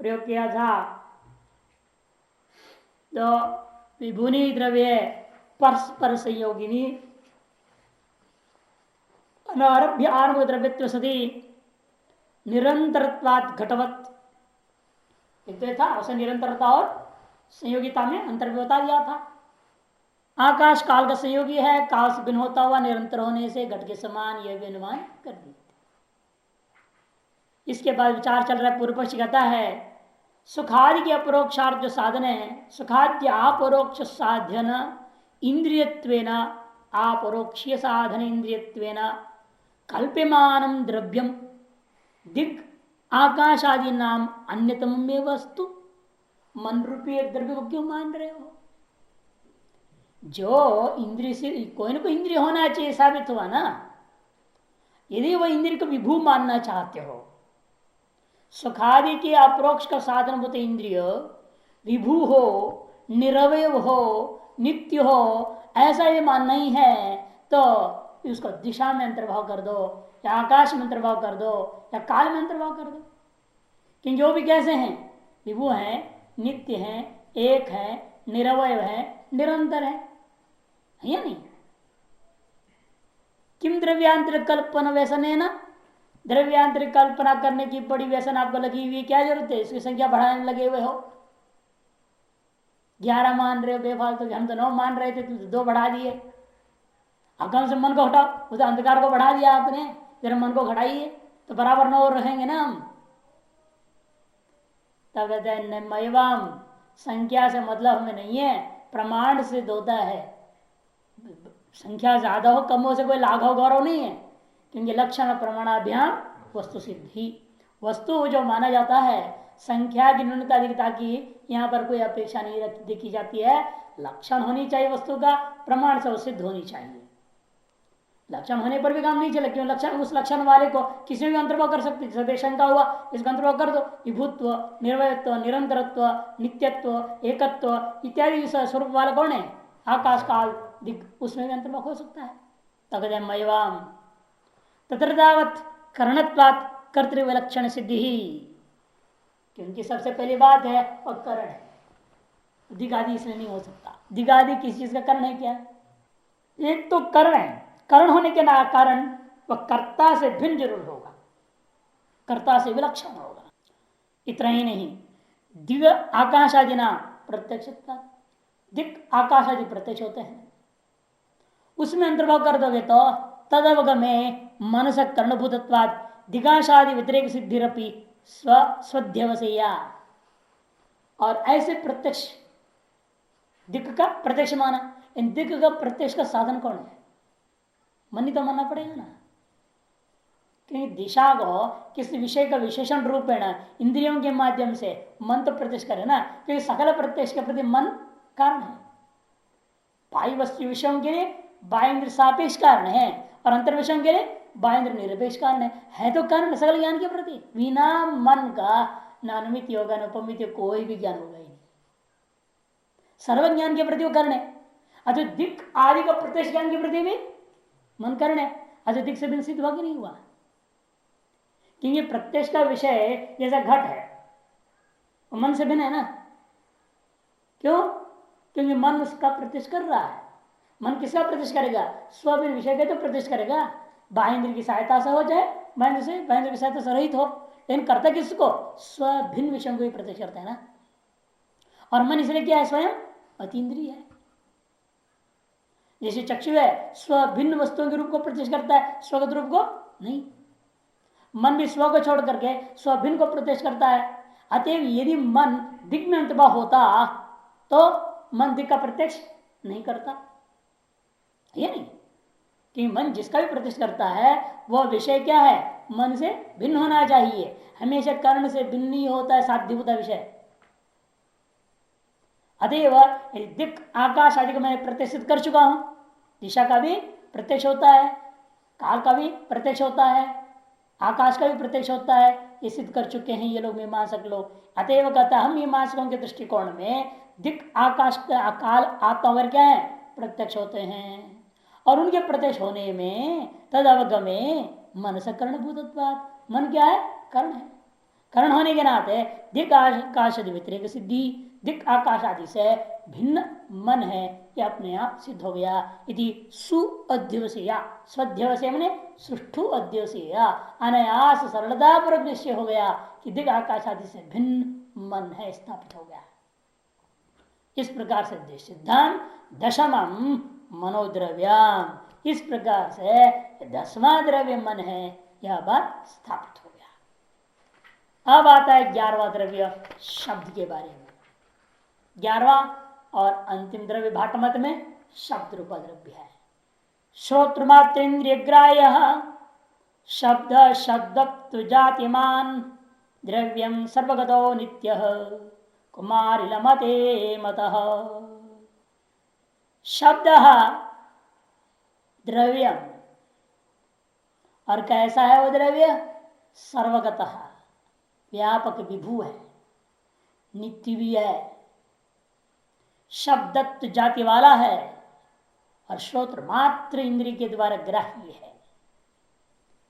प्रयोग किया था। तो विभुनी द्रव्य परस्पर संयोगिनी अनारभ्य आरभ द्रव्यत्व सदी निरंतरत्वात् घटवत था। उसे निरंतरता और संयोगिता में अंतर बता दिया था। आकाश काल का संयोगी है, काल से भिन्न होता हुआ निरंतर होने से घट के समान यह भी अनुमान कर दिया। इसके बाद विचार चल रहा है, पूर्व पक्ष कहता है सुखादि के अपरोक्षार्थ जो साधन है, सुखाद्य अपरोक्ष साधन इंद्रियत्वेन अपरोक्षीय साधन इंद्रियत्वेन कल्प्यमानं द्रव्यम दिग् आकाश आदि नाम अन्यतम में वस्तु। मन रूपी एक द्रव्य को क्यों मान रहे हो? जो इंद्रिय से कोई ना कोई इंद्रिय होना चाहिए, साबित हुआ ना। यदि वह इंद्रिय को विभू मानना चाहते हो, सुखादि के अपरोक्ष का साधन होते इंद्रिय विभू हो, निरवय हो, नित्य हो, ऐसा ये मानना ही है तो उसको दिशा में अंतर्भाव कर दो, या आकाश में अंतर्भाव कर दो, या काल में अंतर्भाव कर दो। कि जो भी कैसे हैं, विभू है, नित्य है, एक है, निरवय है, निरंतर है या नहीं? किम द्रव्यांतर कल्पना व्यसन है ना, द्रव्यांतर कल्पना करने की बड़ी व्यसन आपको लगी हुई, क्या जरूरत है? इसकी संख्या बढ़ाने लगे हुए हो। 11 मान रहे हो बेफालतू, हम तो 9 मान रहे थे, तुम 2 बढ़ा दिए। अब कम से मन को हटाओ, उस अंधकार को बढ़ा दिया आपने, जरा मन को घटाइए तो बराबर 9 रहेंगे ना हम। तब कहते हैं नमयवाम, संख्या से मतलब हमें नहीं है, प्रमाण से होता है। संख्या ज्यादा हो कम हो से कोई लाघव गौरव नहीं है, क्योंकि लक्षण प्रमाणाभ्याम वस्तु सिद्धि। वस्तु जो माना जाता है संख्या की न्यूनता अधिकता की यहाँ पर कोई अपेक्षा नहीं देखी जाती है। लक्षण होनी चाहिए वस्तु का, प्रमाण से सिद्ध होनी चाहिए। लक्षण होने पर भी काम नहीं चले, क्यों? लक्षण उस लक्षण वाले को किसी में भी अंतर्भाव कर सकते। जैसे शंका हुआ, इसका अंतर्भाव कर दो, विभुत्व, निर्वयत्व, निरंतरत्व, नित्यत्व, एकत्व इत्यादि स्वरूप वाला कौन है? आकाश काल दिग्, उसमें भी अंतर्भाव हो सकता है। तगदे मयवाम तत्र दावत करणत्वात् कर्तृविलक्षण सिद्धि ही, क्योंकि सबसे पहली बात है और करण है। दिगादि इसमें नहीं हो सकता। दिगादि किस चीज का करण है? क्या? एक तो करण है, करण होने के कारण वह कर्ता से भिन्न जरूर होगा, कर्ता से विलक्षण होगा। इतना ही नहीं, दिव्य आकाश आदि ना प्रत्यक्ष, दिक आकाश आदि प्रत्यक्ष होते हैं, उसमें अंतर्भाव कर दोगे तो तदवगमे मनस कर्णभूतत्वाद दिगाशादि व्यतिरेक सिद्धिरपि स्वध्यवसैया। और ऐसे प्रत्यक्ष दिक्क का प्रत्यक्ष माना, इन दिक्क का प्रत्यक्ष का साधन कौन है? मन ही तो मानना पड़ेगा ना, क्योंकि दिशा को किसी विषय का विशेषण रूपेण इंद्रियों के माध्यम से मन तो प्रत्यक्ष करे ना, क्योंकि सकल प्रत्यक्ष के प्रति मन कारण है। बाह्य वस्तु विषयों के लिए बाह्य सापेक्ष कारण है और अंतर विषयों के लिए बाह्य निरपेक्ष कारण है तो कारण सकल ज्ञान के प्रति। बिना मन का नानुमित योगा अनुपमित कोई भी ज्ञान होगा ही नहीं। सर्व ज्ञान के प्रति वो कारण है। अतः दिक् आदि का प्रत्यक्ष ज्ञान के प्रति भी मन कारण है। अतः दिक् से भिन्न सिद्ध हुआ कि नहीं हुआ? क्योंकि प्रत्यक्ष का विषय जैसा घट है वो मन से भिन्न है ना। क्यों? क्योंकि मन उसका प्रत्यक्ष कर रहा है। मन किसका प्रत्यक्ष करेगा? स्वभिन्न विषय का तो प्रत्यक्ष करेगा, बाहेंद्र की सहायता से हो जाए, बाहेंद्र की सहायता से रहित हो, लेकिन करता किसको? स्वभिन्न विषयों को ही प्रत्यक्ष करता है ना। और मन इसलिए क्या है? स्वयं अतीन्द्रिय है। जैसे चक्षु है स्वभिन्न वस्तुओं के रूप को प्रत्यक्ष करता है, स्वगत रूप को नहीं। मन भी स्व को छोड़ करके स्वभिन्न को प्रत्यक्ष करता है। अतएव यदि मन दिक् में अंतर्भाव होता तो मन दिक् का प्रत्यक्ष नहीं करता, ये नहीं। कि मन जिसका भी प्रत्यक्ष करता है वह विषय क्या है? मन से भिन्न होना चाहिए। हमेशा कर्ण से भिन्न नहीं होता है साध्यभूता विषय। अतएव दिक् आकाश आदि को मैंने प्रत्यक्षित कर चुका हूं। दिशा का भी प्रत्यक्ष होता है, काल का भी प्रत्यक्ष होता है, आकाश का भी प्रत्यक्ष होता है। ये सिद्ध कर चुके हैं ये लोग मीमांसक लोग। अतएव कहता है हम मीमांसकों के दृष्टिकोण में दिक् आकाश काल आत्मा वगैरह क्या है? प्रत्यक्ष होते हैं। और उनके प्रत्यक्ष होने में तद अवगमे मन से कर्ण भूतत्वात्, मन क्या है? कर्ण है। कारण होने के नाते दिक आकाश व्यतिरेक सिद्धि, दिक आकाश आदि से भिन्न मन है, यह अपने आप सिद्ध हो गया। यदि सुअध्यवसेया, स्वध्यवसेय मैंने सुष्ठु अध्यवसेया, अनायास सरलता पूर्वक निश्चय हो गया कि दिक आकाश आदि से भिन्न मन है, स्थापित हो गया। इस प्रकार से सिद्धांत दशमम मनोद्रव्यम, इस प्रकार से 10वां द्रव्य मन है, यह बात स्थापित हो गया। अब आता है 11वां द्रव्य शब्द के बारे में। 11वां और अंतिम द्रव्य भाट मत में शब्द रूप द्रव्य है। श्रोत्रमात्रेन्द्रिय ग्राह्य शब्द शब्द जातिमान द्रव्यम सर्वगतो नित्य कुमारिलमते मतः। शब्द द्रव्यम, और कैसा है वो द्रव्य? सर्वगतः, व्यापक विभू है, नित्य भी है, शब्दत्व जाति वाला है, और श्रोत्र मात्र इंद्रिय के द्वारा ग्राह्य है।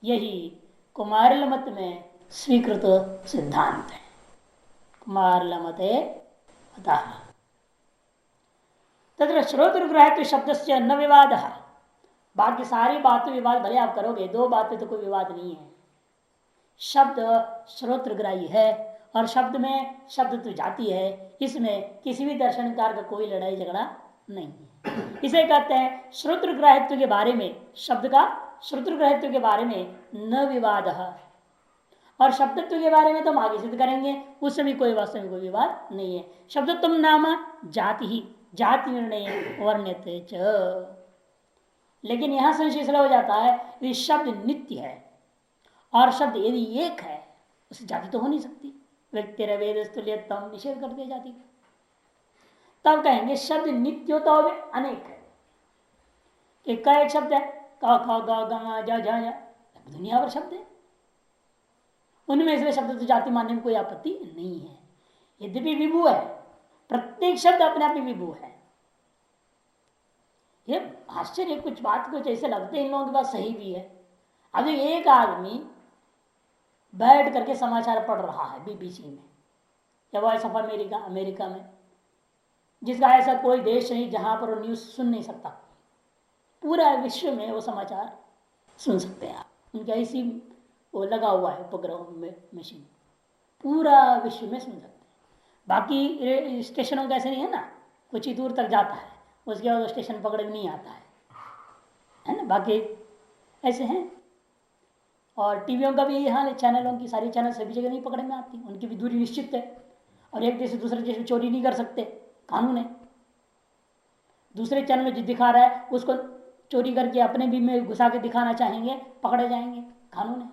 यही कुमारिल मत में स्वीकृत सिद्धांत है। कुमारिल मते अतः तत्र श्रोत्र ग्राह्य शब्द से न विवाद। बाकी सारी बातें विवाद भले आप करोगे, दो बातें तो कोई विवाद नहीं है। शब्द श्रोत्र ग्राह्य है और शब्द में शब्द तो जाती है, इसमें किसी भी दर्शनकार का कोई लड़ाई झगड़ा नहीं है। इसे कहते हैं श्रोत्र ग्राह्यत्व के बारे में, शब्द का श्रोत्र ग्राह्यत्व के बारे में न विवाद। और शब्दत्व के बारे में तो हम आगे सिद्ध करेंगे, उससे भी कोई वास्तव में कोई विवाद नहीं है। शब्दत्व नाम जाति ही, जाति निर्णय वर्ण्यते च। लेकिन यहां संशय हो जाता है, यदि शब्द नित्य है और शब्द यदि एक है, उससे जाति तो हो नहीं सकती। व्यक्ति वेदस्तुल्यतम निषेध कर दिया जाति का। तब कहेंगे शब्द नित्य तो अनेक है। एक का एक शब्द है, का खा गा गा जा जा जा, दुनिया भर शब्द है, उनमें से शब्द तो जाति मानने में कोई आपत्ति नहीं है। यद्यपि विभू है, प्रत्येक शब्द अपने आप में विभू है। ये आश्चर्य, कुछ बात कुछ ऐसे लगते हैं इन लोगों की बात सही भी है। अभी एक आदमी बैठ करके समाचार पढ़ रहा है बीबीसी में या वॉइस ऑफ अमेरिका में, जिसका ऐसा कोई देश नहीं जहां पर वो न्यूज सुन नहीं सकता। पूरा विश्व में वो समाचार सुन सकते हैं आप, उनकी ऐसी वो लगा हुआ है उपग्रह में मशीन, पूरा विश्व में सुन सकते हैं। बाकी स्टेशनों का ऐसे नहीं है ना, कुछ ही दूर तक जाता है, उसके बाद स्टेशन पकड़ में नहीं आता है ना। बाकी ऐसे हैं। और टीवियों का भी यही हाल है, चैनलों की सारी चैनल सभी जगह नहीं पकड़ में आती, उनकी भी दूरी निश्चित है। और एक देश से दूसरे देश में चोरी नहीं कर सकते, कानून है। दूसरे चैनल में जो दिखा रहा है उसको चोरी करके अपने भी में घुसा के दिखाना चाहेंगे, पकड़े जाएंगे, कानून है।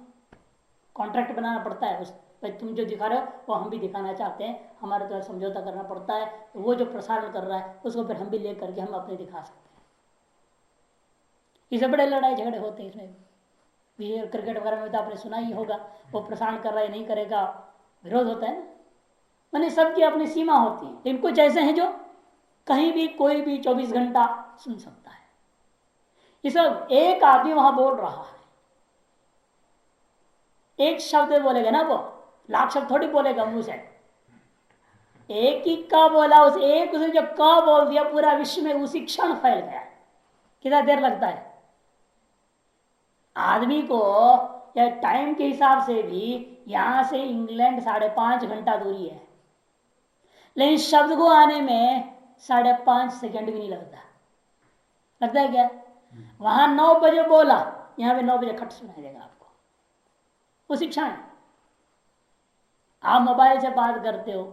कॉन्ट्रैक्ट बनाना पड़ता है, उस तुम जो दिखा रहे हो वो हम भी दिखाना चाहते हैं, हमारे द्वारा समझौता करना पड़ता है, तो वो जो प्रसारण कर रहा है उसको फिर हम भी ले करके हम अपने दिखा सकते हैं। इसे बड़े लड़ाई झगड़े होते हैं इसमें। क्रिकेट वगैरह में तो आपने सुना ही होगा, वो प्रसारण कर रहा है नहीं करेगा, विरोध होता है ना। मैंने सबकी अपनी सीमा होती है, लेकिन कुछ ऐसे हैं जो कहीं भी कोई भी 24 घंटा सुन सकता है। इस एक आदमी वहां बोल रहा है, एक शब्द बोलेगा ना, वो लाख शब्द थोड़ी बोलेगा मुंह से। एक ही का बोला, उस एक उसने जब का बोल दिया पूरा विश्व में उसी क्षण फैल गया। कितना देर लगता है आदमी को, या टाइम के हिसाब से भी यहां से इंग्लैंड 5.5 घंटा दूरी है, लेकिन शब्द को आने में 5.5 सेकंड भी नहीं लगता। लगता है क्या? वहां 9 बजे बोला, यहां पे 9 बजे खट सुनाई देगा आपको उसी क्षण। आप मोबाइल से बात करते हो,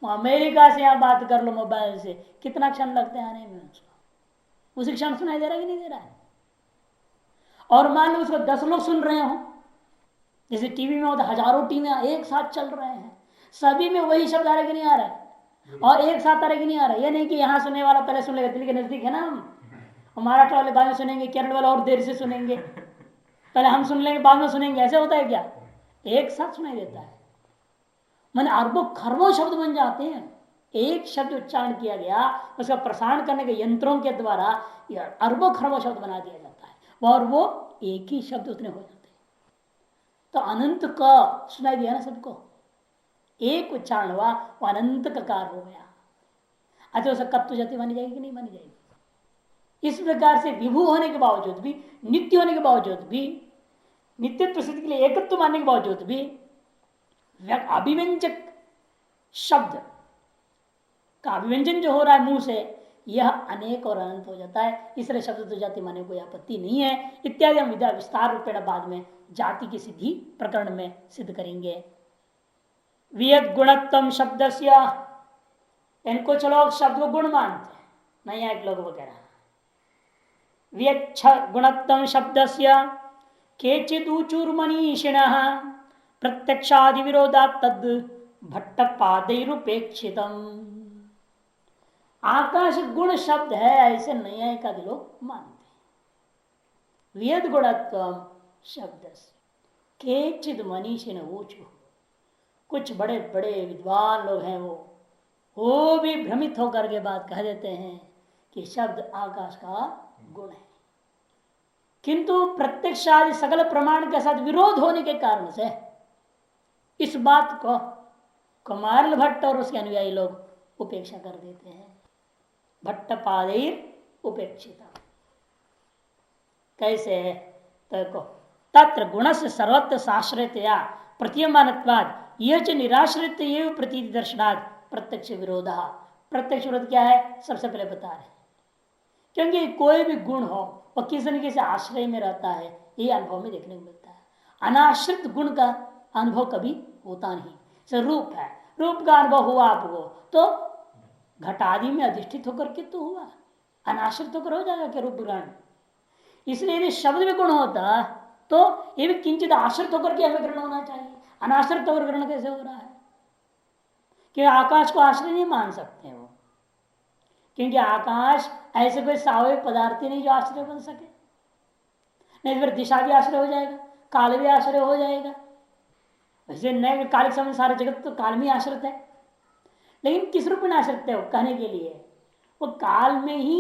अमेरिका से आप बात कर लो मोबाइल से, कितना क्षण लगते हैं आने में उसको, उसी क्षण सुनाई दे रहा है कि नहीं दे रहा है? और मान लो उसको 10 लोग सुन रहे हो, जैसे टीवी में होता हजारों टीवियां एक साथ चल रहे हैं, सभी में वही शब्द आ रहा है कि नहीं आ रहा है, और एक साथ आ रहा है कि नहीं आ रहा है। ये नहीं कि यहाँ सुनने वाला पहले सुन लेगा, दिल्ली के नजदीक है ना, हम महाराष्ट्र वाले बाद में सुनेंगे, केरल वाला और देर से सुनेंगे, पहले हम सुन लेंगे बाद में सुनेंगे, ऐसे होता है क्या? एक साथ सुनाई देता है। मैंने अरबों खरबों शब्द बन जाते हैं, एक शब्द उच्चारण किया गया, उसका प्रसारण करने के यंत्रों के द्वारा अरबों खरबों शब्द बना दिया जाता है, और वो एक ही शब्द उतने हो जाते हैं। तो अनंत का सुनाई दिया ना सबको, एक उच्चारण हुआ वो अनंत ककार हो गया। अच्छा उसे कब तो जाति मानी जाएगी कि नहीं मानी जाएगी। इस प्रकार से विभू होने के बावजूद भी, नित्य होने के बावजूद भी, नित्यत्व सिद्धि के लिए एकत्व मानने के बावजूद भी अभिव्यंजक शब्द का अभिव्यंजन जो हो रहा है मुंह से, यह अनेक और अनंत हो जाता है। इसलिए शब्द तो जाति माने कोई आपत्ति नहीं है इत्यादि हम विधा विस्तार रूपेण बाद में जाति की सिद्धि प्रकरण में सिद्ध करेंगे। वियत गुणत्तम शब्द इनको चलो शब्द को गुण मानते हैं, नहीं एक लोग वगैरह। वियच्छ गुणत्तम शब्द केचिदूचुर मनीषिण प्रत्यक्षादि विरोधा तद भट्टपादैरुपेक्षित। आकाश गुण शब्द है ऐसे नैयायिक लोग मानते हैं। वियद गुणत्व शब्द केचिद मनीषिण ऊचु, कुछ बड़े बड़े विद्वान लोग हैं वो भी भ्रमित होकर के बात कह देते हैं कि शब्द आकाश का गुण है, किंतु प्रत्यक्ष आदि सकल प्रमाण के साथ विरोध होने के कारण से इस बात को कुमार भट्ट और उसके अनुयायी लोग उपेक्षा कर देते हैं। भट्ट पादैर उपेक्षित कैसे है तो तत्र गुण से सर्वत्र साश्रयतया प्रतीयमानत्वाद यह च निराश्रित प्रतीति दर्शनाद प्रत्यक्ष विरोध। प्रत्यक्ष विरोध क्या है सबसे पहले बता रहे, क्योंकि कोई भी गुण हो वह किसी न किसी आश्रय में रहता है, ये अनुभव में देखने को मिलता है। अनाश्रित गुण का अनुभव कभी होता नहीं। जैसे रूप है, रूप का अनुभव हुआ आपको तो घटादि में अधिष्ठित होकर के तो हुआ, अनाश्रित होकर हो जाएगा क्या रूप ग्रहण। इसलिए यदि शब्द में गुण होता तो ये भी किंचित आश्रित होकर के हमें ग्रहण होना चाहिए। अनाश्रित होकर ग्रहण कैसे हो रहा है कि आकाश को आश्रय नहीं मान सकते वो, क्योंकि आकाश ऐसे कोई स्वाभाविक पदार्थ ही नहीं जो आश्रय बन सके। नहीं फिर दिशा भी आश्रय हो जाएगा, काल भी आश्रय हो जाएगा। वैसे नए कालिक समय सारे जगत तो काल में आश्रित है, लेकिन किस रूप में आश्रित है वो कहने के लिए वो काल में ही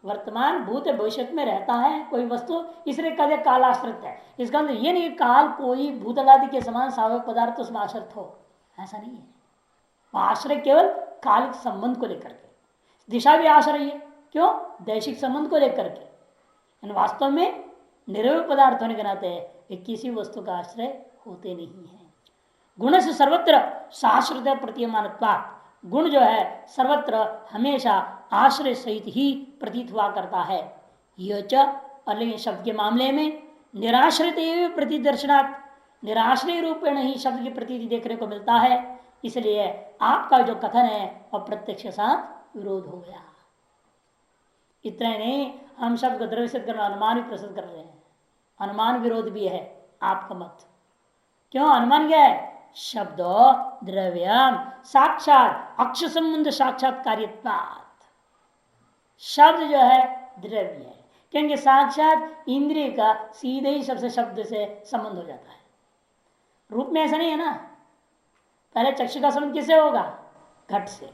वर्तमान भूत भविष्य में रहता है कोई वस्तु, इसलिए कदे काल आश्रित है। इसका मतलब ये नहीं काल कोई भूतलादि के समान स्वाभाविक पदार्थ उसमें आश्रित हो, ऐसा नहीं है। आश्रय केवल कालिक संबंध को लेकर के, दिशा भी आश्रय है क्यों दैशिक संबंध को लेकर के। वास्तव में निरवय पदार्थ होने के नाते ये किसी वस्तु का आश्रय होते नहीं है। गुण से सर्वत्र शाश्वत प्रतीयमानत्वात्, गुण जो है सर्वत्र हमेशा आश्रय सहित ही प्रतीत हुआ करता है। यह च और लेकिन शब्द के मामले में निराश्रित प्रतिदर्शनात्, निराश्रय रूपेण ही शब्द की प्रतीति देखने को मिलता है। इसलिए आपका जो कथन है वह प्रत्यक्ष के साथ विरोध हो गया। इतना ही नहीं, हम शब्द को द्रव्य सिद्ध करना अनुमान भी प्रसिद्ध कर रहे हैं। अनुमान विरोध भी है आपका मत। क्यों अनुमान क्या है? शब्द द्रव्यम साक्षात अक्ष संबंध साक्षात कार्यत्वात्, शब्द जो है द्रव्य है क्योंकि साक्षात इंद्रिय का सीधे ही सबसे शब्द से संबंध हो जाता है। रूप में ऐसा नहीं है ना, पहले चक्षु का संबंध किससे होगा? घट से,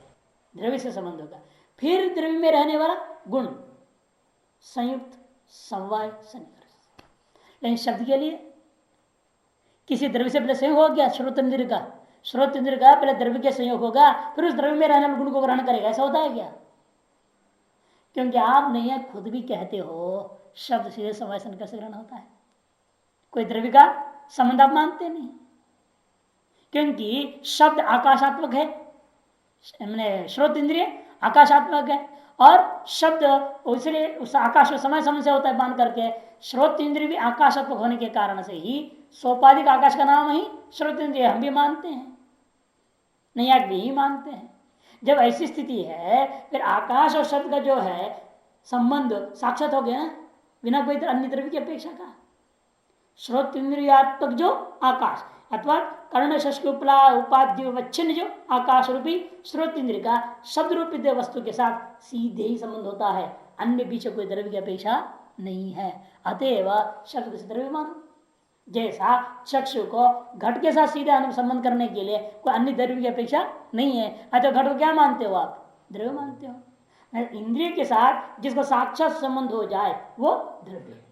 द्रव्य से संबंध होगा। फिर द्रव्य में रहने वाला गुण संयुक्त समवाय संघर्ष। लेकिन शब्द के लिए किसी द्रव्य से पहले संयोग हो गया, श्रोत इंद्र का, श्रोत इंद्र का पहले द्रव्य के संयोग होगा फिर उस द्रव्य में रहने वाले गुण को ग्रहण करेगा। ऐसा होता है क्या? क्योंकि आप नहीं खुद भी कहते हो शब्द सीधे समवाय संघर्ष ग्रहण होता है, कोई द्रव्य का संबंध आप मानते नहीं, क्योंकि शब्द आकाशात्मक है, मैंने श्रोत इंद्रिय आकाशात्मक है और शब्द इसलिए उस आकाश में समय समय से होता है मान करके श्रोत इंद्रिय भी आकाशात्मक होने के कारण से ही सोपाधिक आकाश का नाम ही श्रोत इंद्रिय हम भी मानते हैं, नहीं भी ही मानते हैं। जब ऐसी स्थिति है फिर आकाश और शब्द का जो है संबंध साक्षात हो गया ना, बिना कोई अन्य द्रव्य की अपेक्षा का। श्रोत इंद्रियात्मक जो आकाश अथवा कर्ण शस्क उपाध्य वच्छिन्न जो आकाश रूपी श्रोत इंद्रिय का शब्द रूपी वस्तु के साथ सीधे ही संबंध होता है, अन्य बीच कोई द्रव्य की अपेक्षा नहीं है। अतएव शब्द को द्रव्य मानो। जैसा चक्षु को घट के साथ सीधे संबंध करने के लिए कोई अन्य द्रव्य की अपेक्षा नहीं है, अतः घट को क्या मानते हो आप? द्रव्य मानते हो। इंद्रिय के साथ जिसको साक्षात संबंध हो जाए वो द्रव्य है,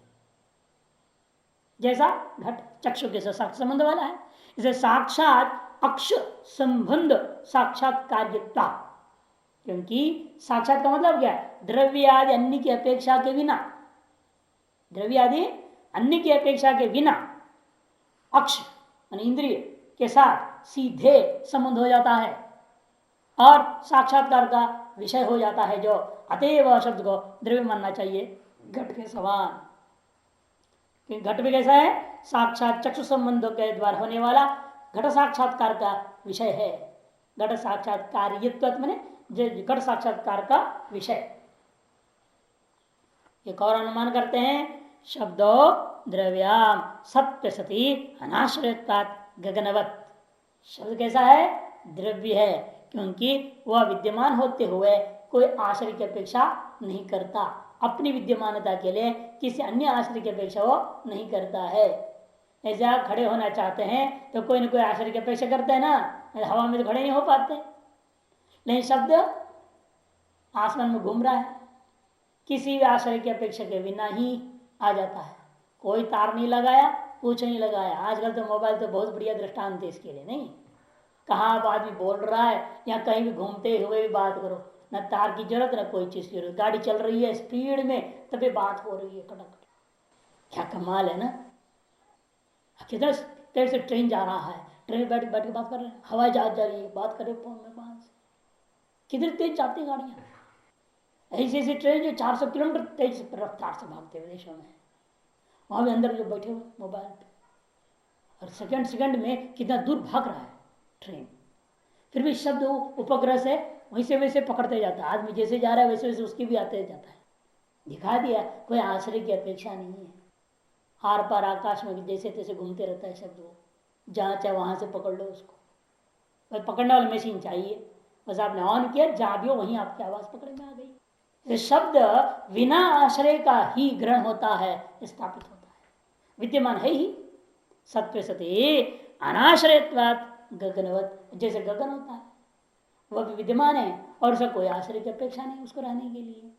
जैसा घट चक्षु के साथ संबंध वाला है। इसे साक्षात अक्ष संबंध साक्षात्कार्यता, क्योंकि साक्षात का मतलब क्या है, द्रव्य आदि अन्य की अपेक्षा के बिना, द्रव्य आदि अन्य की अपेक्षा के बिना अक्ष इंद्रिय के साथ सीधे संबंध हो जाता है और साक्षात्कार का विषय हो जाता है, जो अतएव शब्द को द्रव्य मानना चाहिए घट के समान। घट भी कैसा है, साक्षात चक्षु संबंधों के द्वारा होने वाला घट साक्षात्कार का विषय है। घट साक्षात्कार्यत्व माने घट साक्षात्कार का विषय। एक और अनुमान करते हैं, शब्दो द्रव्याम सत्य सती अनाश्रयत्वात् गगनवत। शब्द कैसा है, द्रव्य है, क्योंकि वह विद्यमान होते हुए कोई आश्रय की अपेक्षा नहीं करता, अपनी विद्यमानता के लिए किसी अन्य आश्रय की अपेक्षा वो नहीं करता है। ऐसे आप खड़े होना चाहते हैं तो कोई ना कोई आश्रय की अपेक्षा करते हैं ना, हवा में तो खड़े नहीं हो पाते। लेकिन शब्द आसमान में घूम रहा है, किसी भी आश्रय की अपेक्षा के बिना ही आ जाता है। कोई तार नहीं लगाया, कुछ नहीं लगाया। आजकल तो मोबाइल तो बहुत बढ़िया दृष्टांत है इसके लिए, नहीं कहाँ आदमी बोल रहा है या कहीं भी घूमते हुए भी बात करो, न तार की जरूरत न कोई चीज की जरूरत, गाड़ी चल रही है स्पीड में तभी बात हो रही है कड़क। क्या कमाल है ना, किधर तेज से ट्रेन जा रहा है, ट्रेन में बैठ बैठ के बात कर रहे हैं, हवाई जहाज जा रही है बात कर रहे फोन में बात, किधर तेज जाती गाड़ियां। ऐसी ऐसी ट्रेन जो 400 किलोमीटर तेज रफ्तार से भागते हुए देशों में, वहां भी अंदर जो बैठे हुए मोबाइल पे, और सेकंड सेकंड में कितना दूर भाग रहा है ट्रेन, फिर भी शब्द उपग्रह से वैसे वैसे पकड़ते जाता है। आदमी जैसे जा रहा है वैसे वैसे उसकी भी आते जाता है। दिखा दिया, कोई आश्रय की अपेक्षा नहीं है। आर पार आकाश में जैसे तैसे घूमते रहता है शब्द, वो जहाँ चाहे वहां से पकड़ लो उसको। बस पकड़ने वाली मशीन चाहिए, बस आपने ऑन किया, जहां भी हो वहीं आपकी आवाज पकड़ में आ गई। ये शब्द बिना आश्रय का ही ग्रहण होता है, स्थापित होता है, विद्यमान है ही। सत्य सते अनाश्रयत्वात् गगनवत, जैसे गगन होता है वह भी विद्यमान है और उसका कोई आश्रय की अपेक्षा नहीं उसको रहने के लिए।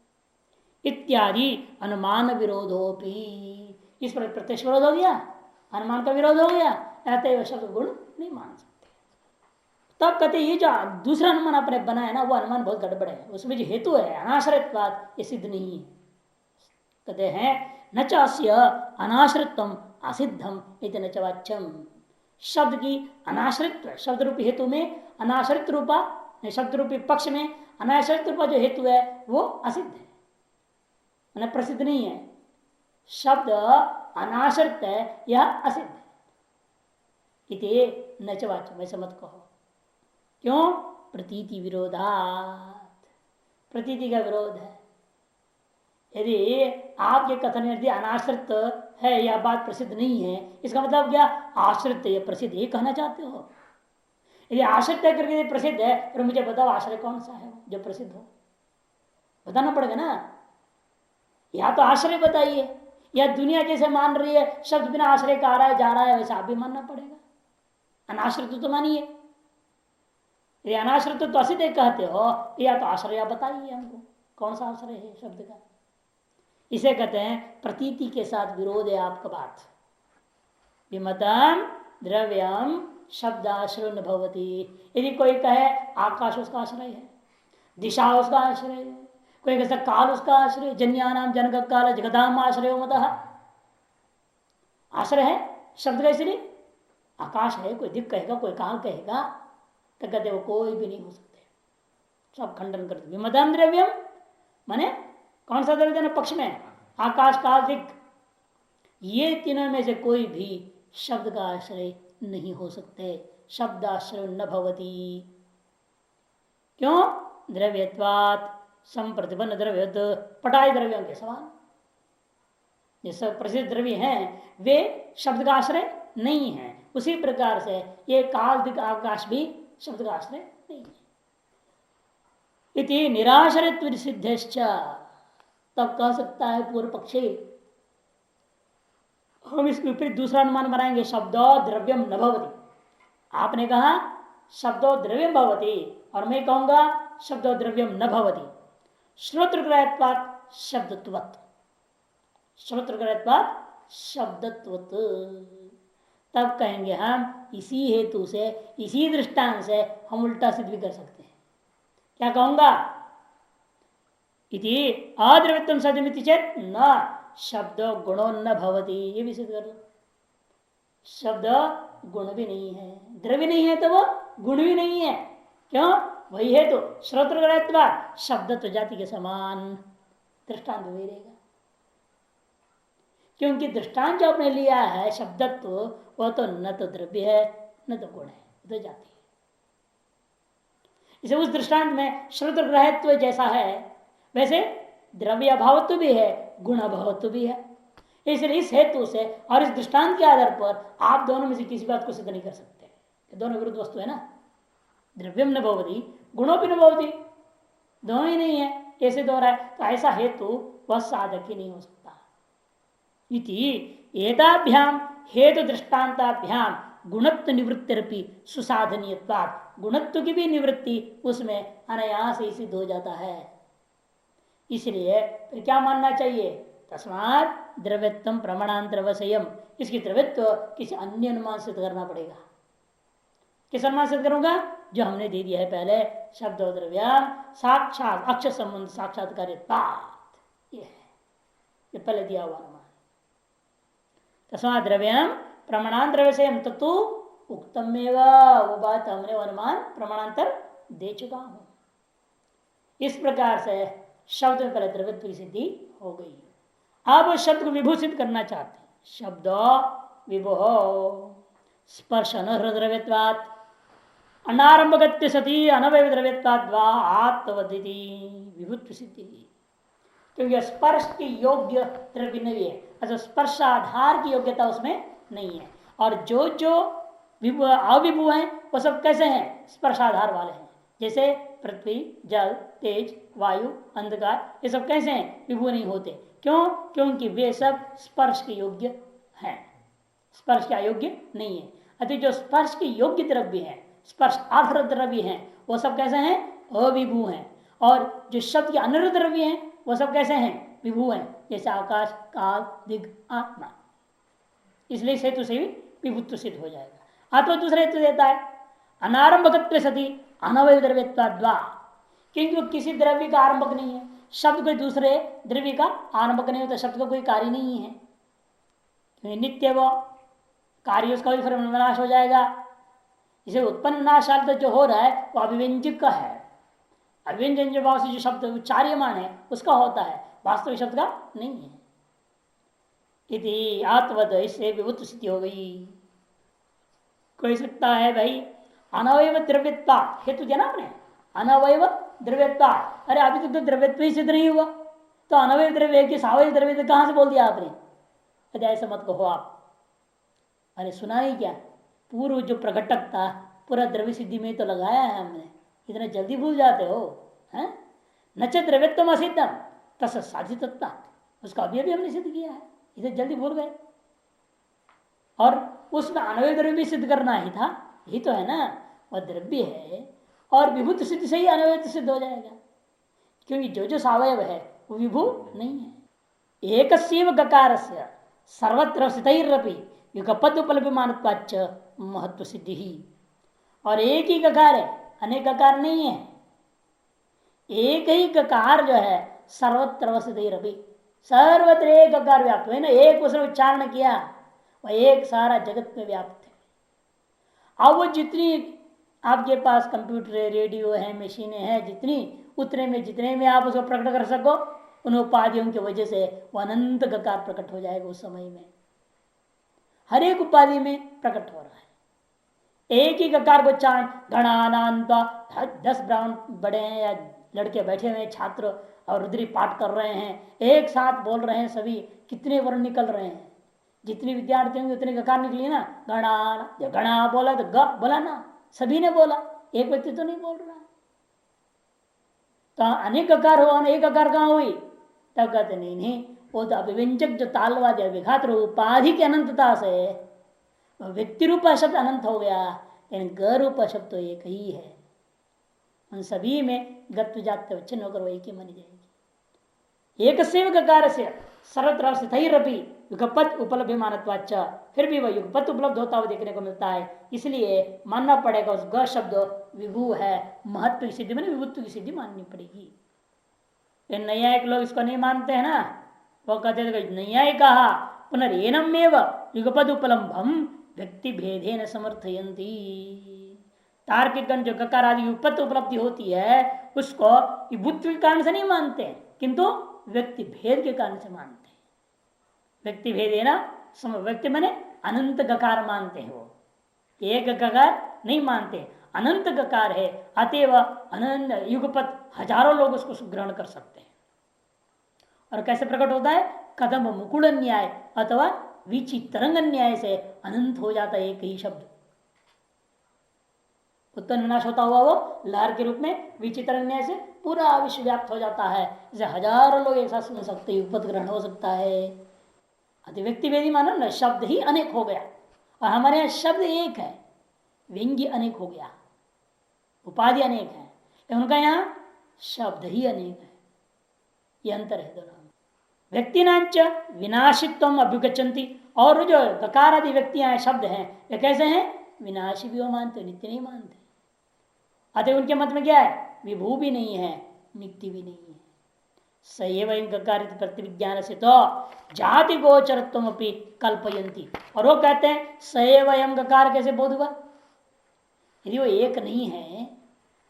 इत्यादि अनुमान विरोधोपि, इस पर प्रत्यक्ष विरोध हो गया, अनुमान का विरोध हो गया, अतएव शब्द गुण नहीं मान सकते। तब कहते ये जो दूसरा अनुमान आपने बनाया ना, वो अनुमान बहुत गड़बड़ है, उसमें जो हेतु है अनाश्रितवाद ये सिद्ध नहीं है। कहते हैं न चास्य अनाश्रितम असिद्धम इति न च वाच्यम, शब्द की अनाश्रित शब्द रूपी हेतु में अनाश्रित रूपा, शब्द रूपी पक्ष में अनाश्रित रूपा जो हेतु है वो असिद्ध है, मैंने प्रसिद्ध नहीं है। शब्द अनाश्रित है, यह असिद्ध है। इति न च वाच्यम, ऐसा मत कहो। क्यों, प्रतीति विरोधात, प्रतीति का विरोध है। यदि आपके कथन यदि अनाश्रित है यह बात प्रसिद्ध नहीं है, इसका मतलब क्या, आश्रित है प्रसिद्ध ये कहना चाहते हो। यदि आश्रित है करके प्रसिद्ध है, फिर मुझे बताओ आश्रय कौन सा है जो प्रसिद्ध हो, बताना पड़ेगा ना। या तो आश्रय बताइए, या दुनिया जैसे मान रही है शब्द बिना आश्रय का आ रहा है जा रहा है, वैसा आप भी मानना पड़ेगा। अनाश्रित तो मानिए, यदि अनाश्रित तो असिद्ध कहते हो, या तो आश्रय बताइए हमको कौन सा आश्रय है शब्द का। इसे कहते हैं प्रतीति के साथ विरोध है आपका बात। विमतम द्रव्यम शब्द आश्रय न भवती, यदि कोई कहे आकाश उसका आश्रय है, दिशा उसका आश्रय है, कोई कहता काल उसका आश्रय, जन्यानाम जनक काल जगदाम आश्रय मत, आश्रय है शब्द का, इसलिए आकाश है, कोई दिख कहेगा कोई काल कहेगा, तो कहते वो कोई भी नहीं हो सकते, सब खंडन करते। विमतम द्रव्यम माने कौन सा द्रव्य देना पक्ष में, आकाश काल दिख, ये तीनों में से कोई भी शब्द का आश्रय नहीं हो सकते। शब्द आश्रय न भवती, क्यों, द्रव्यत्वात् संप्रतिपन्न द्रव्य, पटाई द्रव्यों के समान ये सब प्रसिद्ध द्रव्य हैं वे शब्द का आश्रय नहीं है। उसी प्रकार से ये काल दिक आकाश भी शब्द का आश्रय नहीं है। इति निराश्रित सिद्धेश्च, तब कह सकता है पूर्व पक्षी, हम इसके ऊपर दूसरा अनुमान बनाएंगे, शब्दो द्रव्यम न भवती। आपने कहा शब्दो द्रव्यम भवती और मैं कहूंगा शब्दो द्रव्यम न भवती। श्रोत्रग्रहत्वात् शब्दत्वत्, श्रोत्रग्रहत्वात् शब्दत्वत्, तब कहेंगे हम इसी हेतु से, इसी दृष्टांत से हम उल्टा सिद्ध भी कर सकते हैं। क्या कहूंगा? इति अद्रव्यत्वम सदमिति चेत न शब्द गुणो न भवति, ये भी सिद्ध कर दो। शब्द गुण भी नहीं है, द्रव्य नहीं है तो वो गुण भी नहीं है। क्यों? वही है तो श्रोत्र शब्द तो जाति के समान दृष्टांत वही रहेगा। क्योंकि दृष्टांत जो आपने लिया है शब्दत्व, वह तो न तो द्रव्य है न तो गुण है, तो जाति है। इसे उस दृष्टांत में श्रुत ग्रहत्व जैसा है वैसे द्रव्य अभावत्व भी है, गुण अभावत्व भी है। इसलिए इस हेतु से और इस दृष्टांत के आधार पर आप दोनों में से किसी बात को सिद्ध नहीं कर सकते। दोनों विरुद्ध वस्तु है ना। द्रव्यम न भवति गुणों भी न भवति, दोनों ही नहीं है, कैसे दो रहा है? तो ऐसा हेतु वह साधक ही नहीं हो सकता। इति एताभ्याम हेतु दृष्टांताभ्याम गुणत्व निवृत्ति सुसाधनीयत्वात्, गुणत्व की भी निवृत्ति उसमें अनायास ही सिद्ध हो जाता है। इसलिए फिर क्या मानना चाहिए? तस्मात् द्रव्यत्व प्रमाणांतर वशयम, इसकी द्रव्यत्व किसी अन्य अनुमान सिद्ध करना पड़ेगा। किस अनुमान सिद्ध करूंगा? जो हमने दे दिया है पहले, शब्द द्रव्य साक्षात अक्ष संबंध साक्षात्कार्यत्वात्, ये पहले दिया हुआ अनुमान। तस्मात् द्रव्यम प्रमाणांतर वशयम तत्तु उक्तमेव, वो बात हमने अनुमान प्रमाणांतर दे चुका हूं। इस प्रकार से शब्द में पहले द्रव्यत्व की सिद्धि हो गई। अब शब्द को विभूषित करना चाहते हैं। शब्द विभो स्पर्श अनहृद्रव्यत्वात् अनारंभगत्य सती अनवय द्रव्यत्वात् वा आत्मवदिति विभूति सिद्धि। क्योंकि स्पर्श की योग्य द्रव्य नहीं है, अच्छा स्पर्शाधार की योग्यता उसमें नहीं है। और जो जो अविभू हैं वो सब कैसे हैं? स्पर्शाधार वाले हैं। जैसे पृथ्वी, जल, तेज, वायु, अंधकार, ये सब कैसे हैं? विभू नहीं होते। क्यों? क्योंकि वे सब स्पर्श के योग्य हैं, स्पर्श के अयोग्य नहीं है। अति जो स्पर्श के योग्य द्रव्य है, स्पर्श अर्थ द्रव्य है, वो सब कैसे हैं? अविभू हैं। और जो शब्द के अनर्थ द्रव्य हैं वो सब कैसे हैं? विभू हैं। जैसे आकाश, काल, दिग्, आत्मा। इसलिए हेतु से भी विभुत्व सिद्ध हो जाएगा। अथवा दूसरा हेतु देता है अनारंभकत्व सती अनवय द्रव्यत्वाद्वा, क्योंकि वो किसी द्रव्य का आरंभक नहीं है। शब्द कोई दूसरे द्रव्य का आरंभक नहीं होता, शब्द का कोई कार्य नहीं है, नित्य वो कार्य उसका भी फिर विनाश हो जाएगा। इसे उत्पन्न विनाशाल तो जो हो रहा है वो अभिव्यंजक का है। अभिव्यंजन भाव से जो शब्द उच्चार्यमान है उसका होता है, वास्तविक शब्द का नहीं है। यदि आत्मवद इससे विभुत्व सिद्धि हो गई। कोई सकता है भाई अनवयव द्रव्यत्वा हेतु दिया ना आपने, अनवयव द्रव्यत्वा, अरे अभी तक तो द्रव्यत्व ही सिद्ध नहीं हुआ, तो अनवय द्रव्य कि सावय द्रव्य कहां से बोल दिया आपने? अरे ऐसा मत कहो आप। अरे सुना ही क्या? पूर्व जो प्रकटक था पूरा द्रव्य सिद्धि में तो लगाया है हमने, इतना जल्दी भूल जाते हो हैं? नच द्रव्यत्व असिद्धम तस् साधितत्ता, उसका अभी हमने सिद्ध किया है, इसे जल्दी भूल गए। और उसमें अनवय द्रव्य भी सिद्ध करना ही था, यही तो है ना। वह द्रव्य है और विभुत सिद्धि से ही अनवय सिद्ध हो जाएगा, क्योंकि जो जो सावयव है वो विभु नहीं है। एक गकार से सर्वत्र स्थितरपि युगपद उपलभ्यमानत्वाच्च महत्व सिद्धि ही। और एक ही गकार है, अनेक गकार नहीं है। एक ही गकार जो है सर्वत्र स्थितरपि, सर्वत्र एक गकार व्याप्त है ना, एक उसने उच्चारण किया वह एक सारा जगत में व्याप्त है। अब वो जितनी आपके पास कंप्यूटर है, रेडियो है, मशीनें हैं, जितनी उतने में जितने में आप उसको प्रकट कर सको, उन उपाधियों की वजह से वो अनंत गकार प्रकट हो जाएगा। उस समय में हर एक उपाधि में प्रकट हो रहा है। एक ही गकार को चाण गणानान्ता 10 ब्राह्मण बड़े हैं या लड़के बैठे हुए हैं छात्र और रुद्री पाठ कर रहे हैं, एक साथ बोल रहे हैं, सभी कितने वर्ण निकल रहे हैं। जितने विद्यार्थी होंगे उतने गकार निकली ना। गणा, जब गणा बोला तो ग बोला ना, सभी ने बोला, एक व्यक्ति तो नहीं बोल रहा है। तो अनेक गकार हो, एक गकार कहां हुई? तब कहते नहीं, वो तो अभिव्यंजक जो तालवाद विघात उपाधि की अनंतता से व्यक्ति रूप शब्द अनंत हो गया, लेकिन ग रूप शब्द तो एक ही है। उन सभी में गत्व जात वचन होकर वो एक ही मानी जाएगी। एक सेव गकार से सर्वत्र स्थितरपि युगपत उपलब्धि मानत्वाच, फिर भी वह युगपत उपलब्ध होता हुआ देखने को मिलता है, इसलिए मानना पड़ेगा उस ग शब्द विभू है, महत्व की सिद्धि में विभुत्व की सिद्धि माननी पड़ेगी। नैयायिक लोग इसको नहीं मानते हैं ना, वो कहते थे नैयायिक कहा पुनरेनमेव युगपद उपलम्भम व्यक्ति भेदे न समर्थयंती। तार्किक गण जो गकार आदि युगपत उपलब्धि होती है उसको विभुत्व के कारण से नहीं मानते, किंतु व्यक्ति भेद के कारण से मानते हैं। व्यक्ति भेद है ना, व्यक्ति माने अनंत गकार मानते हैं, वो एक गकार नहीं मानते, अनंत गकार है, अतएव अनंत युगपत हजारों लोग उसको ग्रहण कर सकते हैं। और कैसे प्रकट होता है, कदम मुकुड़ न्याय अथवा विचित्रंग न्याय से अनंत हो जाता है एक ही शब्द। उत्पन्न विनाश होता हुआ वो लहर के रूप में विचित्र न्याय से पूरा विश्व व्याप्त हो जाता है, इसे हजारों लोग एक साथ सुन सकते हैं, उपद ग्रहण हो सकता है। अति व्यक्ति भेदी मानो न, शब्द ही अनेक हो गया, और हमारे यहाँ शब्द एक है, व्यंग्य अनेक हो गया, उपाधि अनेक है, लेकिन उनका यहाँ शब्द ही अनेक है, ये अंतर है दोनों। व्यक्तिनाच विनाशित्व अभ्युगछन्ति, और जो गकार आदि व्यक्तियां शब्द हैं वे कैसे हैं, विनाशी भी वो मानते, नित्य नहीं मानते। अतः उनके मत में क्या है, विभू भी नहीं है, नित्य भी नहीं है। सएव गकारित प्रतिविज्ञान से तो जाति गोचरत्व अपनी कल्पयंती, और वो कहते हैं सएव गकार कैसे बोध हुआ, यदि वो एक नहीं है,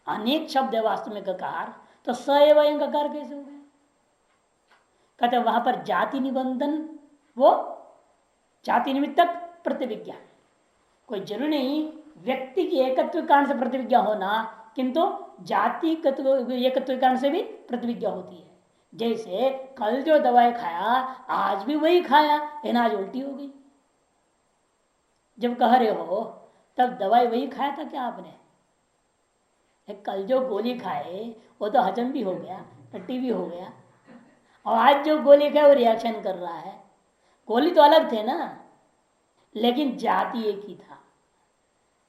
अनेक शब्द है वास्तव में गकार, तो सएव गकार कैसे हो गया। कहते वहां पर जाति निबंधन, वो जाति निमित्तक प्रतिविज्ञा, कोई जरूरी नहीं व्यक्ति की एकत्व कारण से प्रतिविज्ञा होना, किंतु जाति एकत्व कारण से भी प्रतिविज्ञा होती है। जैसे कल जो दवाई खाया आज भी वही खाया, लेकिन आज उल्टी हो गई। जब कह रहे हो तब दवाई वही खाया था क्या आपने, कल जो गोली खाए वो तो हजम भी हो गया, टट्टी भी हो गया, और आज जो गोली खाए वो रिएक्शन कर रहा है। गोली तो अलग थे ना, लेकिन जाति एक ही था,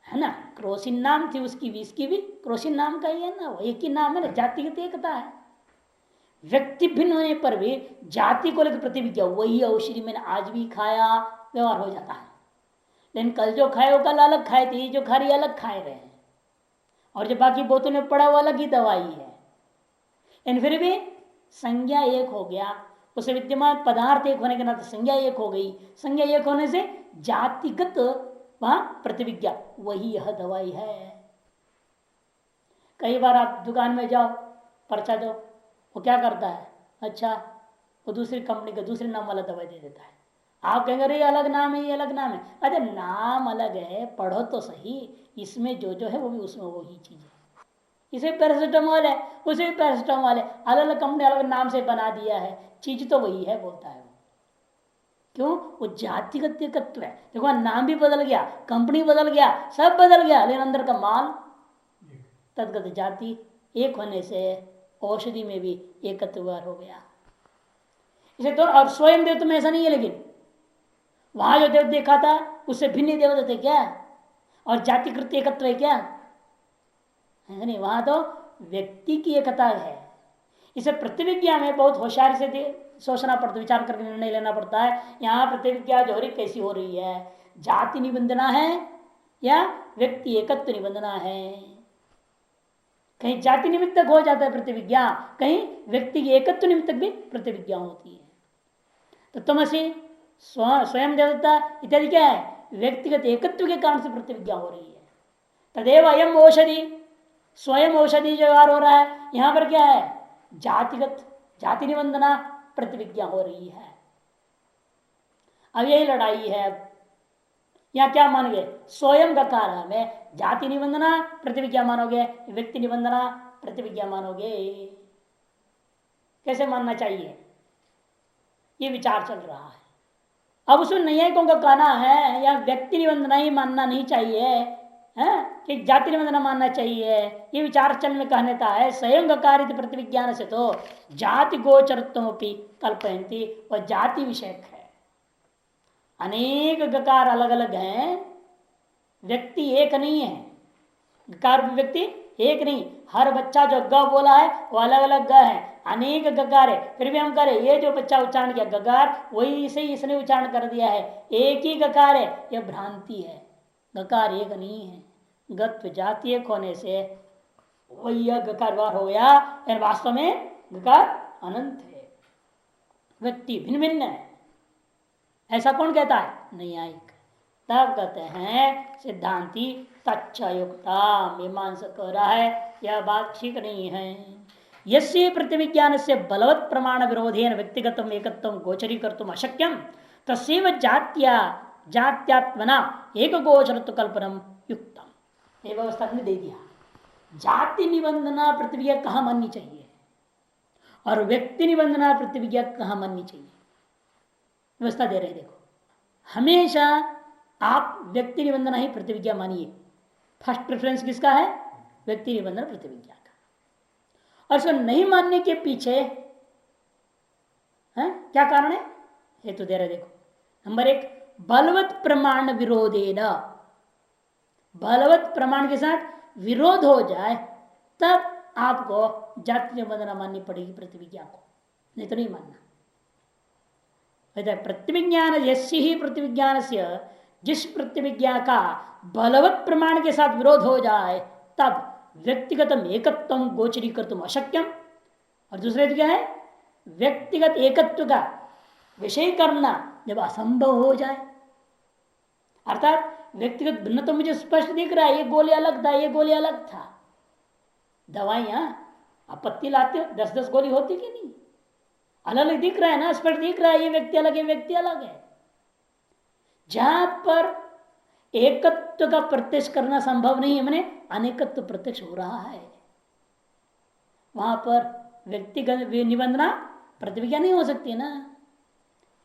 है ना। क्रोसिन नाम थी उसकी भी, इसकी भी क्रोसिन नाम का ही है ना, वो एक ही नाम है ना, जातिगत एकता है। व्यक्ति भिन्न होने पर भी जाति को लेकर प्रतिविज्ञा, वही औषधि मैंने आज भी खाया, व्यवहार हो जाता है। लेकिन कल जो खाए वो कल अलग खाए थे, जो खा रही अलग खाए रहे हैं, और जो बाकी बोतल में पड़ा वो अलग ही दवाई है, लेकिन फिर भी संज्ञा एक हो गया, उसे विद्यमान पदार्थ एक होने के नाते संज्ञा एक हो गई। संज्ञा एक होने से जातिगत वहां प्रतिविज्ञा, वही यह दवाई है। कई बार आप दुकान में जाओ, पर्चा दो, वो क्या करता है, अच्छा वो दूसरी कंपनी का दूसरे नाम वाला दवाई दे देता है। आप कहेंगे अरे अलग नाम है, ये अलग नाम है, अरे नाम अलग है, पढ़ो तो सही, इसमें जो जो है वो भी उसमें वही चीज है। इसे पैरासिटामोल है, उसे भी पैरासिटामोल है, अलग अलग कंपनी अलग नाम से बना दिया है, चीज तो वही है, बोलता है वो। क्यों, वो जातिगत एकत्व है। देखो नाम भी बदल गया, कंपनी बदल गया, सब बदल गया, लेकिन अंदर का माल तदगत जाति एक होने से औषधि में भी एकत्व हो गया। इसे तो और स्वयं देव में ऐसा नहीं है, लेकिन वहां जो देव देखा था उससे भिन्न देवता थे क्या, और जातिकृत एकत्व है क्या, है नहीं। वहां तो व्यक्ति की एकता है। इसे प्रतिविज्ञा में बहुत होशियारी से सोचना पड़ता, विचार करके निर्णय लेना पड़ता है। यहाँ प्रतिविज्ञा जो हो रही कैसी हो रही है, जाति निबंधना है या व्यक्ति एकत्व निबंधना है। कहीं जाति निमित्तक हो जाता है प्रतिविज्ञा, कहीं व्यक्ति की एकत्व निमित्तक भी प्रतिविज्ञा होती है। तो तुमसी स्वयं देवता इत्यादि क्या है, व्यक्तिगत एकत्व के कारण से प्रतिविज्ञा हो रही है। तदेव अयम औषधि, स्वयं औषधि जो व्यवहार हो रहा है, यहां पर क्या है, जातिगत जाति निबंधना प्रतिविज्ञा हो रही है। अब यही लड़ाई है। यहां क्या मान गए, स्वयं का कारण में जाति निबंधना प्रतिविज्ञा मानोगे, व्यक्ति निबंधना प्रतिविज्ञा मानोगे, कैसे मानना चाहिए, ये विचार चल रहा है। अब उसमें न्यायिकों का कहना है या व्यक्ति निबंधना ही मानना नहीं चाहिए है, कि जाति निबंधना मानना चाहिए, ये विचार चल में कहने का है। स्वयं कार्य प्रतिविज्ञान से तो जाति गोचरत्वमपि कल्पयंती, वह जाति विषयक है। अनेक गकार अलग अलग हैं, व्यक्ति एक नहीं है, गकार व्यक्ति एक नहीं, हर बच्चा जो ग बोला है वो अलग अलग ग है, अनेक गकार है, फिर भी हम करें ये जो बच्चा उच्चारण किया गकार वही से इसने उच्चारण कर दिया है, एक ही गकार है, यह भ्रांति है। गकार एक नहीं है, गत्व जाति एक होने से वही यह गकार व्यवहार हो गया, वास्तव में गकार अनंत है, व्यक्ति भिन्न भिन्न है। ऐसा कौन कहता है? न्यायिक। तब कहते हैं सिद्धांति तच्चयुक्ता, मीमांसा कह रहा है यह बात ठीक नहीं है। यस्य प्रतिविज्ञान से बलवत् प्रमाण विरोधेन व्यक्तिगत एकत्व गोचरी कर्तुम अशक्यम तस्व जात्या जात्यात्मना एक गोचरत्व कल्पनम युक्तम। ये व्यवस्था ने दे दिया, जाति निबंधना प्रतिविज्ञा कहाँ माननी चाहिए और व्यक्ति निबंधना प्रतिविज्ञा कहाँ माननी चाहिए, व्यवस्था दे रहे। देखो, हमेशा आप व्यक्ति निबंधना ही प्रतिविज्ञा मानिए। फर्स्ट प्रेफरेंस किसका है? व्यक्ति निबंधन प्रतिविज्ञा का। और इसको नहीं मानने के पीछे है क्या कारण है? हेतु दे रहे। देखो, नंबर 1, बलवत् प्रमाण विरोधेन, बलवत् प्रमाण के साथ विरोध हो जाए तब आपको जाति निबंधना माननी पड़ेगी प्रतिविज्ञा को, नहीं तो नहीं मानना। प्रतिविज्ञान यस्य ही प्रतिविज्ञान से, जिस प्रतिविज्ञा का बलवत् प्रमाण के साथ विरोध हो जाए तब व्यक्तिगत एकत्व गोचरी कर तुम अशक्यम। और दूसरे क्या है? व्यक्तिगत एकत्व का विषय करना जब असंभव हो जाए, अर्थात व्यक्तिगत भिन्न तो मुझे स्पष्ट दिख रहा है, ये गोली अलग था, ये गोली अलग था। दवाइयां आपत्ति लाते हो, 10-10 गोली होती कि नहीं? अलग अलग दिख रहा है ना, स्पष्ट दिख रहा है, ये व्यक्ति अलग है, व्यक्ति अलग है। जहां पर एकत्व का प्रत्यक्ष करना संभव नहीं है, मैंने अनेकत्व प्रत्यक्ष हो रहा है, वहां पर व्यक्तिगत निबंधना प्रतिविज्ञा नहीं हो सकती ना।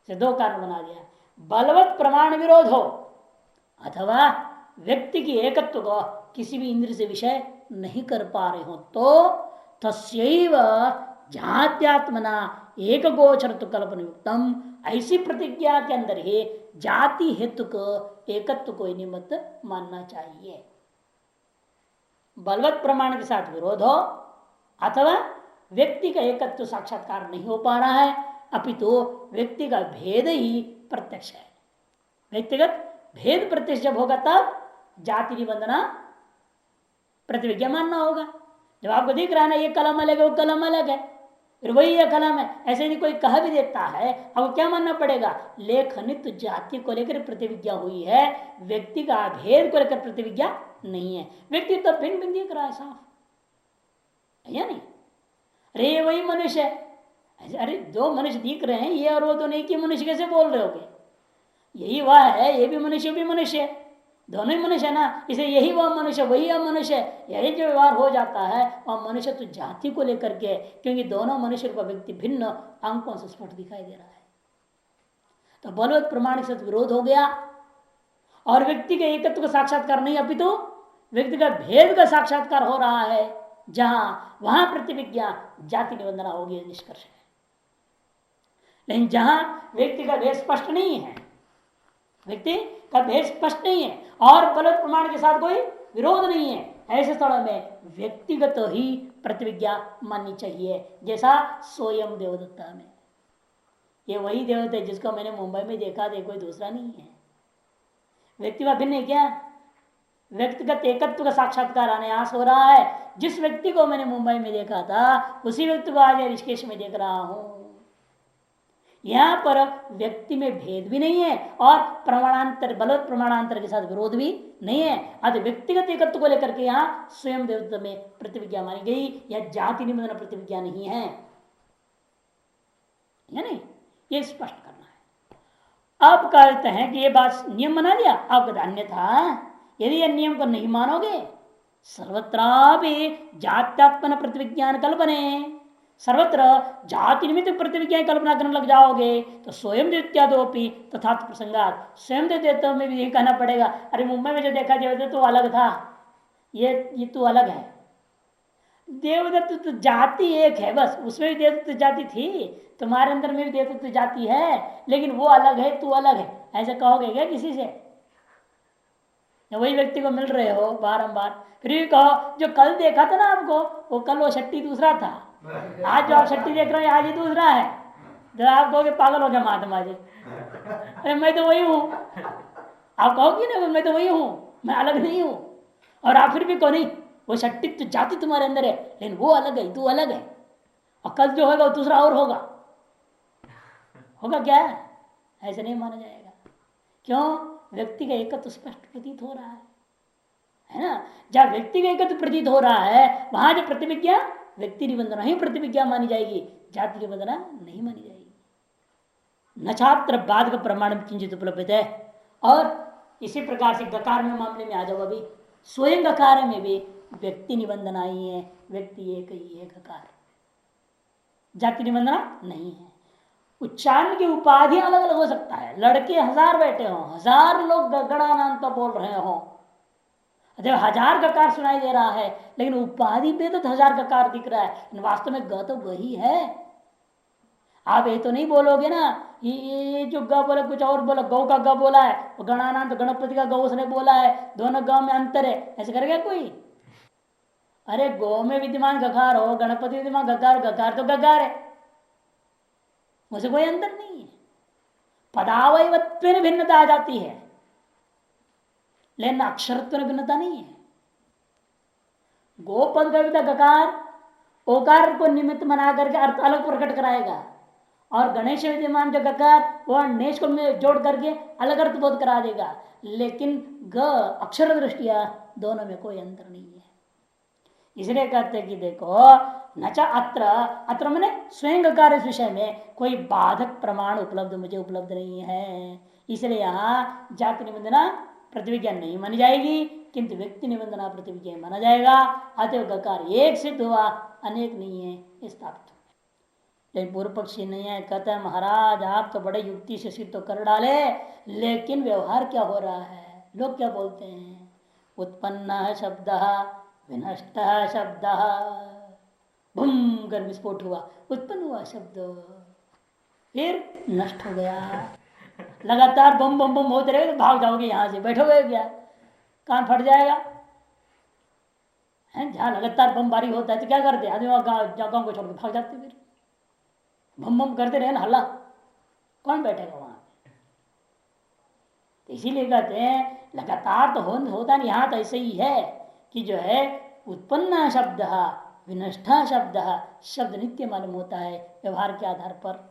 से 2 कारण बना दिया, बलवत् प्रमाण विरोध हो अथवा व्यक्ति की एकत्व को किसी भी इंद्र से विषय नहीं कर पा रहे हो तो तस्यैव जात्यात्मना एक गोचर कल्पना युक्तम, ऐसी प्रतिज्ञा के अंदर ही जाति हेतु को एकत्व को निमित्त मानना चाहिए। बलवत् प्रमाण के साथ विरोध हो अथवा व्यक्ति का एकत्व साक्षात्कार नहीं हो पा रहा है, अपितु व्यक्ति का भेद ही प्रत्यक्ष है। व्यक्तिगत भेद प्रत्यक्ष जब होगा तब जाति निबंधना प्रतिविज्ञा मानना होगा। जब आपको दिख रहा है ना ये कलम अलग है, वो कलम अलग है, फिर वही ये कलम है, ऐसे यदि कोई कह भी देता है, अब क्या मानना पड़ेगा? लेखनित जाति को लेकर प्रतिविज्ञा हुई है, व्यक्ति का भेद को लेकर प्रतिविज्ञा नहीं है। व्यक्ति तो भिन्न भिन्न दिख रहा है, साफ या नहीं? अरे वही मनुष्य है, अरे 2 मनुष्य दिख रहे हैं, ये और वो दोनों एक ही मनुष्य कैसे बोल रहे होगे? यही वह है, ये भी मनुष्य भी मनुष्य है, दोनों ही मनुष्य है ना, इसे यही वह मनुष्य वही वह मनुष्य है, यही जो व्यवहार हो जाता है वह मनुष्य तो जाति को लेकर के, क्योंकि दोनों मनुष्य का व्यक्ति भिन्न अंकों से स्पष्ट दिखाई दे रहा है। तो बलवत् प्रमाण के साथ विरोध हो गया और व्यक्ति के एकत्व का साक्षात्कार नहीं, अपितु व्यक्ति का भेद का साक्षात्कार हो रहा है, जहां वहां प्रतिविज्ञा जाति निबंधना होगी, निष्कर्ष है। लेकिन जहां व्यक्ति का भेद स्पष्ट नहीं है, व्यक्ति का भेद स्पष्ट नहीं है और बलवत् प्रमाण के साथ कोई विरोध नहीं है, ऐसे स्थल में व्यक्तिगत ही प्रतिविज्ञा माननी चाहिए। जैसा स्वयं देवदत्ता में, ये वही देवता है जिसको मैंने मुंबई में देखा था, कोई दूसरा नहीं है। व्यक्ति का भिन्न है क्या? व्यक्तिगत एकत्व का साक्षात्कार अनायास हो रहा है। जिस व्यक्ति को मैंने मुंबई में देखा था उसी व्यक्ति को आज ऋषिकेश में देख रहा हूं। यहां पर व्यक्ति में भेद भी नहीं है और प्रमाणांतर बलवत् प्रमाणांतर के साथ विरोध भी नहीं है। अतः व्यक्तिगत एकत्व को लेकर के यहाँ स्वयं देवत्व में प्रतिविज्ञा मानी गई, यह जाति निबंधन प्रतिविज्ञा नहीं है, या नहीं? ये स्पष्ट करना है। अब कहते हैं कि ये बात नियम बना दिया, आप कहते अन्यथा यदि यह नियम को नहीं मानोगे सर्वत्रापि जात्यात्मन प्रतिविज्ञान कल्पने, सर्वत्र जाति निमित्त प्रतिविज्ञा कल्पना करने लग जाओगे तो स्वयं द्वितीयादोपि तथा प्रसंगात, स्वयं देवत्व में भी यही कहना पड़ेगा, अरे मुंबई में जो देखा देवदत्त तो अलग था, ये तो अलग है। देवदत्त तो जाति एक है बस, उसमें भी देवदत्त जाति थी, तुम्हारे अंदर में भी देवदत्त जाति है, लेकिन वो अलग है तू अलग है, ऐसा कहोगे क्या किसी से? वही व्यक्ति को मिल रहे हो बारंबार, फिर भी कहो जो कल देखा था ना आपको, वो कल वो शट्टी दूसरा था, आज जो आप शट्टी देख रहे हैं आज ये दूसरा है। जब आप कहोगे पागल हो गया महात्मा जी, अरे मैं तो वही हूँ, आप कहोगे ना मैं तो वही हूँ, मैं अलग नहीं हूँ। और आप फिर भी कहो नहीं, वो शक्ति तो जाति तुम्हारे अंदर है, लेकिन वो अलग है, तू अलग है, और कल जो होगा वो दूसरा और होगा। होगा क्या? ऐसे नहीं माना जाएगा। क्यों? व्यक्ति का एकत्व स्पष्ट प्रतीत हो रहा है ना। जब व्यक्ति का एकत्व प्रतीत हो रहा है, वहां जो प्रतिविज्ञा व्यक्ति निबंधना ही प्रतिविज्ञा मानी जाएगी, जाति निबंधना नहीं मानी जाएगी। न छात्र बाधक प्रमाण किंचित उपलब्ध है। और इसी प्रकार से गकार में मामले में आ जाओ, अभी स्वयं गकार में भी व्यक्ति निबंधना ही है, व्यक्ति एक ही है गकार, जाति निबंधना नहीं है। उच्चारण की उपाधि अलग अलग हो सकता है, लड़के 1000 बैठे हो, 1000 लोग गणानांत तो बोल रहे हो, जब 1000 गकार सुनाई दे रहा है, लेकिन उपाधि पे तो 1000 गकार दिख रहा है, वास्तव में ग तो वही है। आप ये तो नहीं बोलोगे ना ये जो ग बोला कुछ और बोला, गौ का ग बोला है, गणानांत तो गणपति का गौ उसने बोला है, दोनों ग में अंतर है, ऐसे करेगा कोई? अरे गौ में विद्यमान गकार हो, गणपति विद्यमान गकार, गकार तो गकार है, मुझे कोई अंतर नहीं है। पदावयवत्व में भिन्नता आ जाती है, लेकिन अक्षरत्व में भिन्नता नहीं है। गोपद का गकार ओकार को निमित्त बना करके अर्थ अलग प्रकट कराएगा, और गणेश विद्यमान जो गकार वह नेश को जोड़ करके अलग अर्थ बोध करा देगा, लेकिन ग अक्षर दृष्टिया दोनों में कोई अंतर नहीं है। इसलिए कहते हैं कि देखो नचा अत्र, अत्र मैंने स्वयं गकार इस विषय में कोई बाधक प्रमाण उपलब्ध मुझे उपलब्ध नहीं है, इसलिए यहाँ जाति निबंधना प्रतिविज्ञा नहीं मानी जाएगी, किंतु व्यक्ति निबंधना प्रतिविज्ञा माना जाएगा। अतः गकार एक सिद्ध हुआ, अनेक नहीं है स्थापित। लेकिन पूर्व पक्षी नहीं है, कहते हैं महाराज आप तो बड़े युक्ति से सिद्ध तो कर डाले, लेकिन व्यवहार क्या हो रहा है? लोग क्या बोलते हैं? उत्पन्न शब्द विनष्ट शब्द, भूम कर विस्फोट हुआ, उत्पन्न हुआ शब्द फिर नष्ट हो गया। लगातार बम बम बम होते रहे तो भाग जाओगे, यहां से बैठोगे क्या? कान फट जाएगा है। जहां लगातार बमबारी होता है तो क्या करते आदमी? गाँव को छोड़ के भाग जाते, फिर बम बम करते रहे ना, हल्ला कौन बैठेगा वहां? तो इसीलिए कहते हैं लगातार तो होता नहीं, यहां तो ऐसे ही है कि जो है उत्पन्न शब्द विनष्टा शब्द, शब्द नित्य मालूम होता है व्यवहार के आधार पर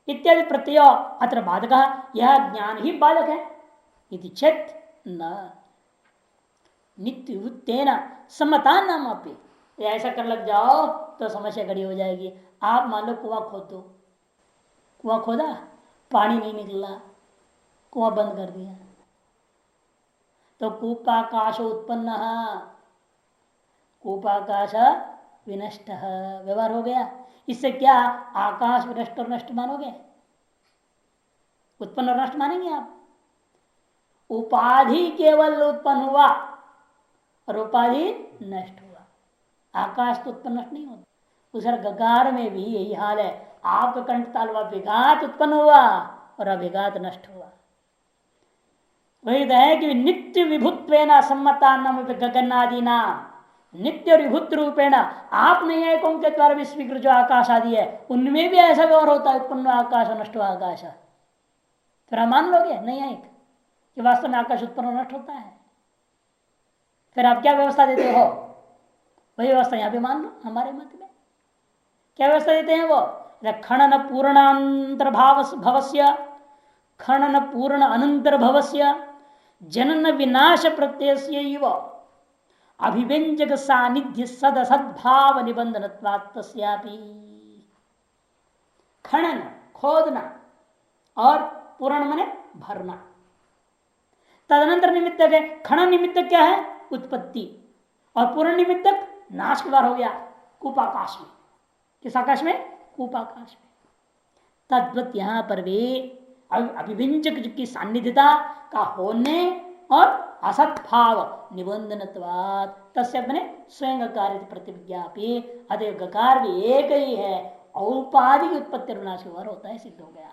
इत्यादि प्रत्यय अत्र बाधक, यह ज्ञान ही बाधक है। इति चेत न नित्य तेना सम्मता नाम अपनी, ऐसा कर लग जाओ तो समस्या खड़ी हो जाएगी। आप मान लो कुआं खोद दो, कुआं खोदा पानी नहीं निकला, कुआं बंद कर दिया, तो कूपाकाश उत्पन्न कूपाकाश विनष्ट व्यवहार हो गया। इससे क्या आकाश विनष्ट और नष्ट मानोगे? उत्पन्न और नष्ट मानेंगे आप? उपाधि केवल उत्पन्न हुआ और उपाधि नष्ट हुआ, आकाश तो उत्पन्न नष्ट नहीं होता। उस गकार में भी यही हाल है, आपका कंठ तालवा विघात उत्पन्न हुआ और अभिघात नष्ट हुआ। वही तो है कि नित्य विभुत्वेन सम्मता नाम गगनादि नाम, नित्य विभुत रूपेण आप नहीं है कौन के द्वारा भी स्वीकृत जो आकाश आदि है, उनमें भी ऐसा व्यवहार होता है, उत्पन्न आकाश और नष्ट आकाश। फिर आप मान लोगे नहीं है कि वास्तव में आकाश उत्पन्न और नष्ट होता है? फिर आप क्या व्यवस्था देते हो? वही व्यवस्था यहां पे मान लो हमारे मत में। क्या व्यवस्था देते हैं वो? खनन पूर्णांतर भवस्य, खनन पूर्ण अनंतर भवस्य, जनन विनाश प्रत्यय अभिव्यंजक सानिध्य सद सद्भाव निबंधन। खनन खोदना और पूर्ण मने भरना, तदनंतर निमित्तक है। खनन निमित्तक क्या है? उत्पत्ति, और पूर्ण निमित्तक नाश के बार हो गया कूपाकाश में। किस आकाश में? कूपाकाश में। तद्वत यहां पर भी अभिव्यंजक की सान्निध्यता का होने और असद्भाव निबंधनत्वात् तस्य बने स्वयं कार्य प्रतिज्ञापी, अतः गकार भी एक ही है, औपाधिक उत्पत्ति विनाश होता है, सिद्ध हो गया।